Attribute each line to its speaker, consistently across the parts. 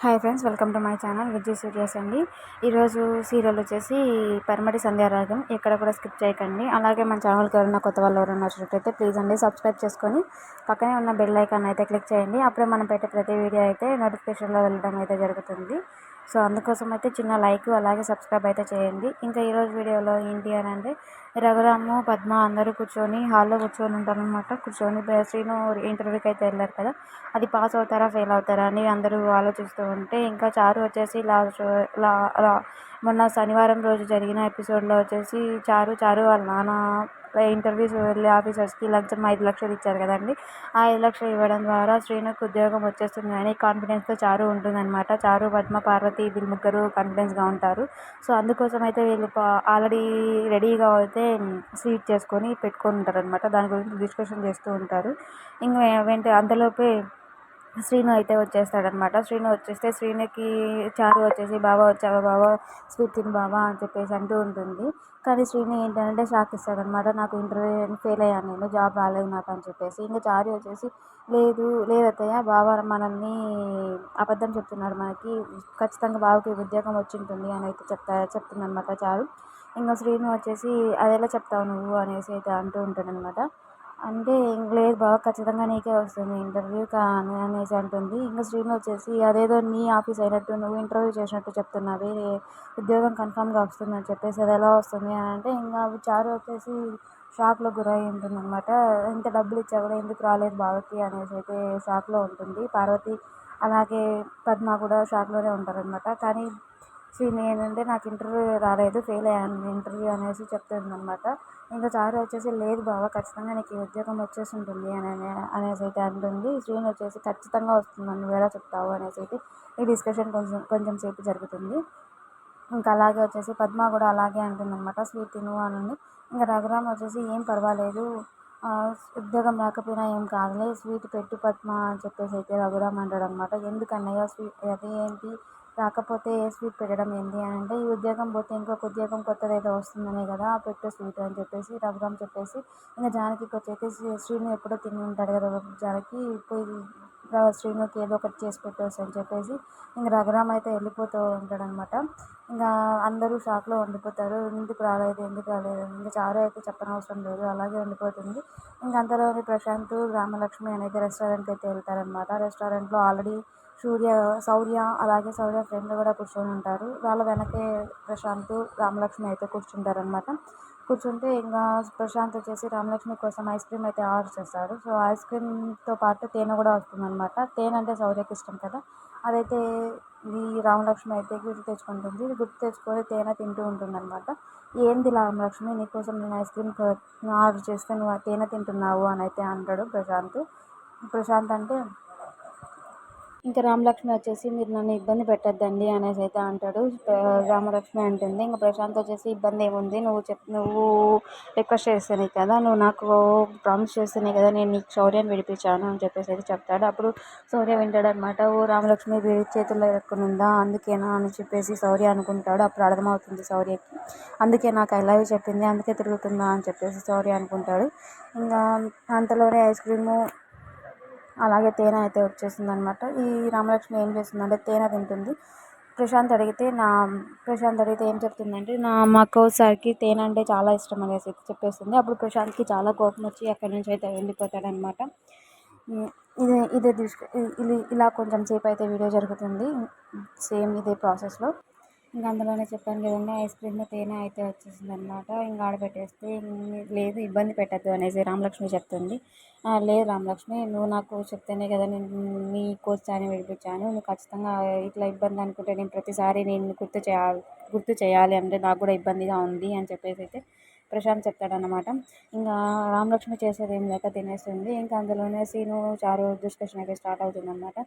Speaker 1: Hi friends, welcome to my channel Vijay Surya's అండి. ఈరోజు serial వచ్చేసి పరమటి సంధ్యారాగం. ఎక్కడ కూడా స్కిప్ చేయకండి. అలాగే మన ఛానల్కి ఎవరైనా కొత్త వాళ్ళు ఎవరైనా వచ్చినట్టయితే ప్లీజ్ అండి సబ్స్క్రైబ్ చేసుకొని పక్కనే ఉన్న బెల్ ఐకాన్ అయితే క్లిక్ చేయండి. అప్పుడే మనం పెట్టే ప్రతి వీడియో అయితే నోటిఫికేషన్లో వెళ్ళడం అయితే జరుగుతుంది. సో అందుకోసం అయితే చిన్న లైక్ అలాగే సబ్స్క్రైబ్ అయితే చేయండి. ఇంకా ఈరోజు వీడియోలో ఏంటి అని అంటే రఘురాము పద్మ అందరూ కూర్చొని హాల్లో కూర్చొని ఉంటారనమాట. కూర్చొని శ్రీను ఇంటర్వ్యూకి అయితే వెళ్ళారు కదా, అది పాస్ అవుతారా ఫెయిల్ అవుతారా అని అందరూ ఆలోచిస్తూ ఉంటే ఇంకా చారు వచ్చేసి మొన్న శనివారం రోజు జరిగిన ఎపిసోడ్లో వచ్చేసి చారు వాళ్ళ నాన్న ఇంటర్వ్యూస్ వెళ్ళి ఆఫీసర్స్కి లంచం 5 లక్షలు ఇచ్చారు కదండి. ఆ 5 లక్షలు ఇవ్వడం ద్వారా శ్రీనుకు ఉద్యోగం వచ్చేస్తుంది అని కాన్ఫిడెన్స్తో చారు ఉంటుందన్నమాట. చారు పద్మ పార్వతి వీళ్ళు ముగ్గురు కాన్ఫిడెన్స్గా ఉంటారు. సో అందుకోసం అయితే వీళ్ళు ఆల్రెడీ రెడీగా అయితే స్వీట్ చేసుకొని పెట్టుకొని ఉంటారు అనమాట. దాని గురించి డిస్కషన్ చేస్తూ ఉంటారు. ఇంకా వెంట అంతలోపే శ్రీను అయితే వచ్చేస్తాడనమాట. శ్రీను వచ్చేస్తే శ్రీనుకి చారు వచ్చేసి బావా వచ్చావా బావా స్వీట్ తిని బావా అని చెప్పేసి అంటూ ఉంటుంది. కానీ శ్రీను ఏంటంటే షాక్ ఇస్తాడనమాట. నాకు ఇంటర్వ్యూ ఫెయిల్ అయ్యాను, నేను జాబ్ రాలేదు నాకు అని చెప్పేసి. ఇంకా చారు వచ్చేసి లేదత్తయ్య బావ మనల్ని అబద్ధం చెప్తున్నాడు, మనకి ఖచ్చితంగా బావకి ఉద్యోగం వచ్చి ఉంటుంది అని అయితే చెప్తుందనమాట చారు. ఇంకా శ్రీను వచ్చేసి అదెలా చెప్తావు నువ్వు అనేసి అయితే అంటూ ఉంటాడనమాట. అంటే లేదు బావ ఖచ్చితంగా నీకే వస్తుంది ఇంటర్వ్యూ కానీ అనేసి అంటుంది. ఇంకా శ్రీను వచ్చేసి అదేదో నీ ఆఫీస్ అయినట్టు నువ్వు ఇంటర్వ్యూ చేసినట్టు చెప్తున్నావే, ఉద్యోగం కన్ఫామ్గా వస్తుందని చెప్పేసి అది ఎలా వస్తుంది అని అంటే ఇంకా చారు వచ్చేసి షాక్లో గురై ఉంటుందన్నమాట. ఇంత డబ్బులు ఇచ్చా కూడా ఎందుకు రాలేదు బావకి అనేసి అయితే షాక్లో ఉంటుంది. పార్వతి అలాగే పద్మ కూడా షాక్లోనే ఉంటారనమాట. కానీ శ్రీని ఏంటంటే నాకు ఇంటర్వ్యూ రాలేదు, ఫెయిల్ అయ్యాను ఇంటర్వ్యూ అనేసి చెప్తుందనమాట. ఇంకా చారు వచ్చేసి లేదు బావ ఖచ్చితంగా నీకు ఈ ఉద్యోగం వచ్చేసి ఉంటుంది అనేసి అయితే అంటుంది. శ్రీను వచ్చేసి ఖచ్చితంగా వస్తుందని నువ్వు ఎలా చెప్తావు అనేసి అయితే ఈ డిస్కషన్ కొంచెం సేపు జరుగుతుంది. ఇంకా అలాగే వచ్చేసి పద్మ కూడా అలాగే అంటుందన్నమాట, స్వీట్ తిను అని. ఇంకా రఘురామ్ వచ్చేసి ఏం పర్వాలేదు, ఉద్యోగం రాకపోయినా ఏం కాదులే, స్వీట్ పెట్టు పద్మ అని చెప్పేసి అయితే రఘురామ్ అంటాడు అనమాట. ఎందుకన్నయ్య స్వీట్ అది ఏంటి రాకపోతే స్వీట్ పెట్టడం ఏంటి అని అంటే ఈ ఉద్యోగం పోతే ఇంకొక ఉద్యోగం కొత్తది ఏదో వస్తుందనే కదా పెట్టు స్వీట్ అని చెప్పేసి రఘురామ్ చెప్పేసి ఇంకా జానకికి వచ్చేసి శ్రీను ఎప్పుడో తిని ఉంటాడు కదా జానకి పోయి శ్రీనుకి ఏదో ఒకటి చేసి పెట్టవచ్చు అని చెప్పేసి ఇంక రఘురామ్ అయితే వెళ్ళిపోతూ ఉంటాడనమాట. ఇంకా అందరూ షాక్లో ఉండిపోతారు, ఎందుకు రాలేదు ఇంకా చారు అయితే చెప్పనవసరం లేదు అలాగే ఉండిపోతుంది. ఇంకా అంతలోని ప్రశాంత్ రామలక్ష్మి అనేది రెస్టారెంట్కి అయితే వెళ్తారనమాట. రెస్టారెంట్లో ఆల్రెడీ శౌర్య అలాగే శౌర్య ఫ్రెండ్ కూడా కూర్చొని ఉంటారు. వాళ్ళ వెనకే ప్రశాంత్ రామలక్ష్మి అయితే కూర్చుంటారనమాట. కూర్చుంటే ఇంకా ప్రశాంత్ వచ్చేసి రామలక్ష్మి కోసం ఐస్ క్రీమ్ అయితే ఆర్డర్ చేస్తాడు. సో ఐస్ క్రీమ్తో పాటు తేనె కూడా వస్తుందన్నమాట. తేనె అంటే శౌర్యకి ఇష్టం కదా, అదైతే ఈ రామలక్ష్మి అయితే గుర్తు తెచ్చుకుంటుంది. ఇది గుర్తు తెచ్చుకొని తేనె తింటూ ఉంటుందన్నమాట. ఏంది రామలక్ష్మి నీకోసం నేను ఐస్ క్రీమ్ ఆర్డర్ చేస్తే నువ్వు ఆ తేనె తింటున్నావు అని అయితే అంటాడు ప్రశాంత్ అంటే ఇంకా రామలక్ష్మి వచ్చేసి మీరు నన్ను ఇబ్బంది పెట్టద్దండి అనేసి అయితే అంటాడు. రామలక్ష్మి అంటుంది ఇంకా ప్రశాంత్ వచ్చేసి ఇబ్బంది ఏముంది, నువ్వు రిక్వెస్ట్ చేస్తేనే కదా, నువ్వు నాకు ప్రామిస్ చేస్తేనే కదా నేను నీకు శౌర్యాన్ని విడిపించాను అని చెప్పేసి అయితే చెప్తాడు. అప్పుడు శౌర్య వింటాడు అనమాట. ఓ రామలక్ష్మి చేతుల్లో ఎక్కనుందా అందుకేనా అని చెప్పేసి శౌర్య అనుకుంటాడు. అప్పుడు అర్థమవుతుంది శౌర్యకి, అందుకే నాకు ఐ లవ్ యూ చెప్పింది, అందుకే తిరుగుతుందా అని చెప్పేసి శౌర్య అనుకుంటాడు. ఇంకా అంతలోనే ఐస్ క్రీము అలాగే తేనె అయితే వచ్చేసింది అనమాట. ఈ రామలక్ష్మి ఏం చేస్తుందంటే తేనె తింటుంది. ప్రశాంత్ అడిగితే ఏం చెప్తుందంటే మా అక్క సార్కి తేనె అంటే చాలా ఇష్టం అనేసి చెప్పేస్తుంది. అప్పుడు ప్రశాంత్కి చాలా కోపం వచ్చి అక్కడి నుంచి అయితే వెళ్ళిపోతాడనమాట. ఇలా కొంచెం సేపు అయితే వీడియో జరుగుతుంది, సేమ్ ఇదే ప్రాసెస్లో. ఇంకా అందులోనే చెప్పాను కదండి, ఐస్ క్రీమ్ తేనె అయితే వచ్చేసింది అనమాట. ఇంకా ఆడబెట్టేస్తే లేదు ఇబ్బంది పెట్టద్దు అనేసి రామలక్ష్మి చెప్తుంది. లేదు రామలక్ష్మి నువ్వు నాకు చెప్తేనే కదా నేను నీ కోసాన్ని విడిపించాను, నువ్వు ఖచ్చితంగా ఇట్లా ఇబ్బంది అనుకుంటే నేను ప్రతిసారి నేను గుర్తు చేయాలి అంటే నాకు కూడా ఇబ్బందిగా ఉంది అని చెప్పేసి అయితే ప్రశాంత్ చెప్తాడనమాట. ఇంకా రామలక్ష్మి చేసేది ఏం లేక తినేస్తుంది. ఇంకా అందులోనే సీను చారు డిస్కషన్ అయితే స్టార్ట్ అవుతుందన్నమాట.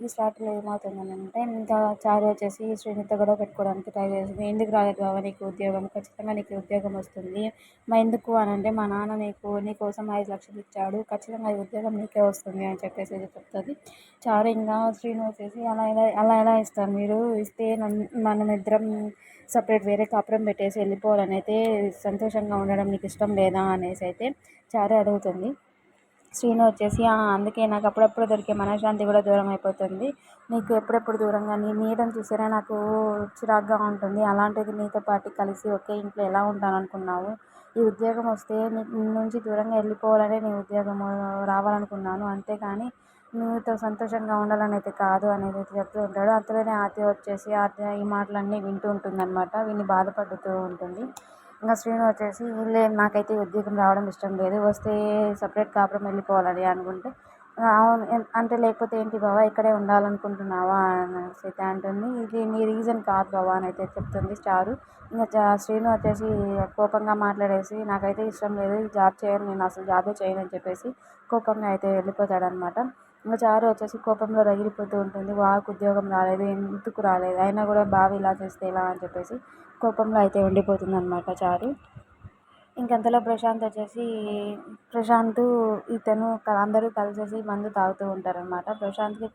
Speaker 1: ఈ స్టార్ట్లో ఏమవుతుందని అంటే ఇంకా చారు వచ్చేసి శ్రీనితో గొడవ పెట్టుకోవడానికి ట్రై చేస్తుంది. ఎందుకు రాలేదు బావ నీకు ఉద్యోగం, ఖచ్చితంగా నీకు ఉద్యోగం వస్తుంది, మా ఎందుకు అని అంటే మా నాన్న నీకోసం 5 లక్షలు ఇచ్చాడు, ఖచ్చితంగా ఈ ఉద్యోగం నీకే వస్తుంది అని చెప్పేసి చెప్తుంది. చారు ఇంకా శ్రీను వచ్చేసి అలా ఎలా ఇస్తారు మీరు, ఇస్తే మనం ఇద్దరం సపరేట్ వేరే కాపురం పెట్టేసి వెళ్ళిపోవాలని అయితే సంతోషంగా ఉండడం నీకు ఇష్టం లేదా అనేసి అయితే చారు అడుగుతుంది. శ్రీను వచ్చేసి అందుకే నాకు అప్పుడప్పుడు దొరికే మనశ్శాంతి కూడా దూరం అయిపోతుంది. నీకు ఎప్పుడెప్పుడు దూరంగా నీ నీడని చూస్తేనే నాకు చిరాకుగా ఉంటుంది. అలాంటిది నీతో పాటు కలిసి ఒకే ఇంట్లో ఎలా ఉంటాననుకున్నావు? ఈ ఉద్యోగం వస్తే నీ నుంచి దూరంగా వెళ్ళిపోవాలనే నీ ఉద్యోగము రావాలనుకున్నాను. అంతేగాని నీతో సంతోషంగా ఉండాలని అయితే కాదు అనేది అయితే చెప్తూ ఉంటాడు. అంతలోనే ఆద్య వచ్చేసి ఆద్య ఈ మాటలన్నీ వింటూ ఉంటుందన్నమాట. విని బాధపడుతూ ఉంటుంది. ఇంకా శ్రీను వచ్చేసి నాకైతే ఈ ఉద్యోగం రావడం ఇష్టం లేదు. వస్తే సపరేట్ కాపురం వెళ్ళిపోవాలని అనుకుంటే అవును అంటే లేకపోతే ఏంటి బావ ఇక్కడే ఉండాలనుకుంటున్నావా అనేసి అయితే అంటుంది. ఇది నీ రీజన్ కాదు బావ అని అయితే చెప్తుంది చారు. ఇంకా శ్రీను వచ్చేసి కోపంగా మాట్లాడేసి నాకైతే ఇష్టం లేదు ఈ జాబ్ చేయను, నేను అసలు జాబే చేయను అని చెప్పేసి కోపంగా అయితే వెళ్ళిపోతాడనమాట. ఇంకా చారు వచ్చేసి కోపంలో రగిలిపోతూ ఉంటుంది. బావకు ఉద్యోగం రాలేదు, ఎందుకు రాలేదు, అయినా కూడా బావ ఇలా చేస్తే ఎలా అని చెప్పేసి కోపంలో అయితే ఉండిపోతుందన్నమాట చారు. ఇంకంతలో ప్రశాంత్ వచ్చేసి ప్రశాంత్ ఇతను అందరూ కలిసేసి మందు తాగుతూ ఉంటారనమాట. ప్రశాంత్కి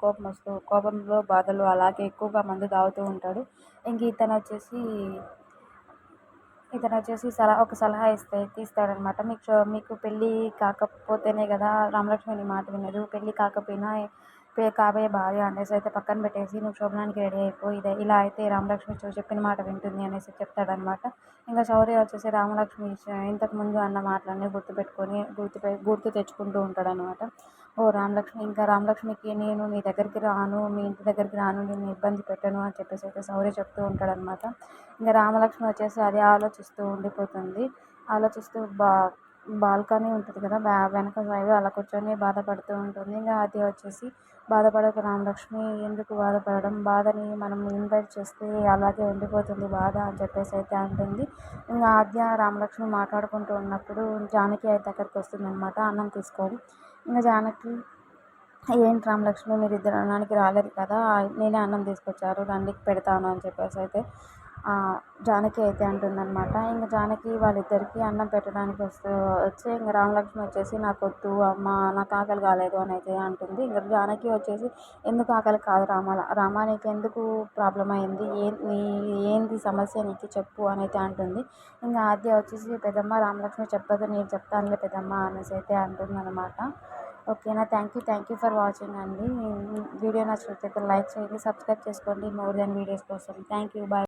Speaker 1: కోపంలో బాధలు అలాగే ఎక్కువగా మందు తాగుతూ ఉంటాడు. ఇంక ఇతను వచ్చేసి ఒక సలహా ఇస్తాడనమాట. మీకు పెళ్ళి కాకపోతేనే కదా రామలక్ష్మి నీ మాట వినదు, పెళ్ళి కాకపోయినా కాబోయే భార్య అనేసి అయితే పక్కన పెట్టేసి నువ్వు శోభనానికి రెడీ అయిపో, ఇలా అయితే రామలక్ష్మి చెప్పిన మాట వింటుంది అనేసి చెప్తాడనమాట. ఇంకా శౌర్య వచ్చేసి రామలక్ష్మి ఇంతకుముందు అన్న మాటలన్నీ గుర్తు తెచ్చుకుంటూ ఉంటాడనమాట. రామలక్ష్మి ఇంకా రామలక్ష్మికి నేను నీ దగ్గరికి రాను, మీ ఇంటి దగ్గరికి రాను, నేను ఇబ్బంది పెట్టను అని చెప్పేసి అయితే శౌర్య చెప్తూ ఉంటాడనమాట. ఇంకా రామలక్ష్మి వచ్చేసి అదే ఆలోచిస్తూ ఉండిపోతుంది. ఆలోచిస్తూ బాల్కనీ ఉంటుంది కదా, వెనక సైడ్ అలా కూర్చొని బాధపడుతూ ఉంటుంది. ఇంకా అది వచ్చేసి బాధపడకు రామలక్ష్మి, ఎందుకు బాధపడడం, బాధని మనం ఇన్వైట్ చేస్తే అలాగే ఉండిపోతుంది బాధ అని చెప్పేసి అయితే అంటుంది. ఇంకా ఆద్య రామలక్ష్మి మాట్లాడుకుంటూ ఉన్నప్పుడు జానకి అయితే అక్కడికి వస్తుందన్నమాట అన్నం తీసుకొని. ఇంకా జానకి ఏంటి రామలక్ష్మి మీరిద్దరు అన్నానికి రాలేదు కదా, నేనే అన్నం తీసుకొచ్చారు రండి పెడతాను అని చెప్పేసి అయితే జానకి అయితే అంటుందన్నమాట. ఇంకా జానకి వాళ్ళిద్దరికీ అన్నం పెట్టడానికి వచ్చి ఇంకా రామలక్ష్మి వచ్చేసి నాకొద్దు అమ్మ, నాకు ఆకలి కాలేదు అని అయితే అంటుంది. ఇంకా జానకి వచ్చేసి ఎందుకు ఆకలి కాదు రామ నీకు ఎందుకు ప్రాబ్లం అయింది, ఏంది సమస్య నీకు చెప్పు అని అయితే అంటుంది. ఇంకా ఆద్య వచ్చేసి పెద్దమ్మ రామలక్ష్మి చెప్పదు, నేను చెప్తానులే పెద్దమ్మ అనేసి అయితే అంటుందన్నమాట. ఓకేనా, థ్యాంక్ యూ ఫర్ వాచింగ్ అండి. వీడియో నచ్చినట్లయితే లైక్ చేయండి, సబ్స్క్రైబ్ చేసుకోండి మోర్ దెన్ వీడియోస్ కోసం. Thank you, bye.